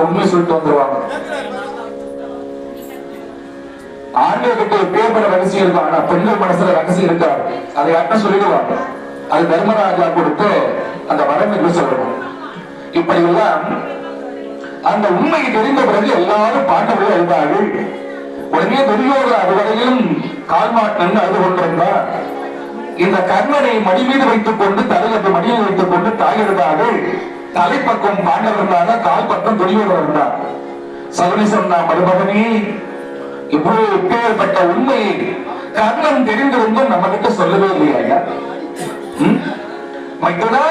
உண்மை சொல்லிட்டு வந்துருவாங்க. ஆண்கள் கிட்ட பேப்பர ரகசியம் இருக்கும், ஆனா பெண்கள் மனசுல ரகசியம் இருக்கா, அதை யார்ட்ட சொல்லிடுவாங்க. அது தர்மராஜா கொடுத்து அந்த வரம் என்று சொல்லணும். இப்படி எல்லாம் அந்த உண்மை தெரிந்த பிறகு எல்லாரும் பாண்டவர்கள் எழுந்தார்கள். உடனே துரியோதனன் அதுவரையிலும் கால்மாட்டன் அழுது கொண்டிருந்தார். இந்த கர்ணனை மடி மீது வைத்துக் கொண்டு தலையத்து மடியில் வைத்துக் கொண்டு தாயெழுந்தார்கள். தலைப்பக்கம் பாண்டவர் இருந்தாங்க, கால் பக்கம் துரியோதனன் இருந்தார். சகுனி சொன்னா, மருமகனே, இப்போது இப்பேற்பட்ட உண்மையை கர்ணன் தெரிந்திருந்தும் நம்ம கிட்ட சொல்லவே இல்லையா? மைத்துனா,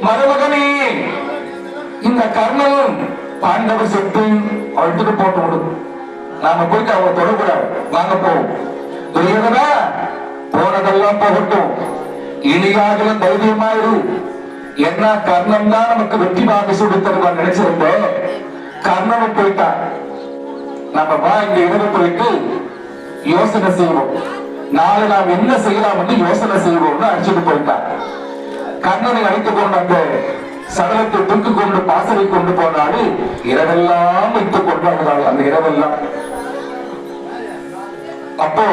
மருமகனே, இந்த கர்ணன் பாண்டவர் சொத்து அழுத்துட்டு போட்டு விடும், நாம போயிட்டு அவங்க தொடக்கூடாது, வாங்க போவோம். துரியோதனா, போனதெல்லாம் போகட்டும், இனியாகலும் தைரியமாயிரு. என்ன கர்ணன் தான் நமக்கு வெற்றி வாங்கி சுடுத்தருவான் நினைச்சிருந்தோம், கர்ணனும் போயிட்டான். நம்ம வா, இந்த இரவு போயிட்டு யோசனை செய்வோம், நாளை நாம் என்ன செய்யலாம் என்று யோசனை செய்வோம்னு அடிச்சுட்டு போயிட்டான். கர்ணனை அழைத்துக் கொண்டு அந்த சடலத்தை தூக்கி கொண்டு பாசறை கொண்டு போனாரு. இரவெல்லாம் வைத்துக் கொண்டாடுறாரு, அந்த இரவெல்லாம். அப்போ,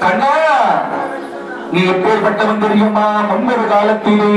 கண்ணா, நீ எப்பேற்பட்டவன் தெரியுமா? முன்பொரு காலத்திலே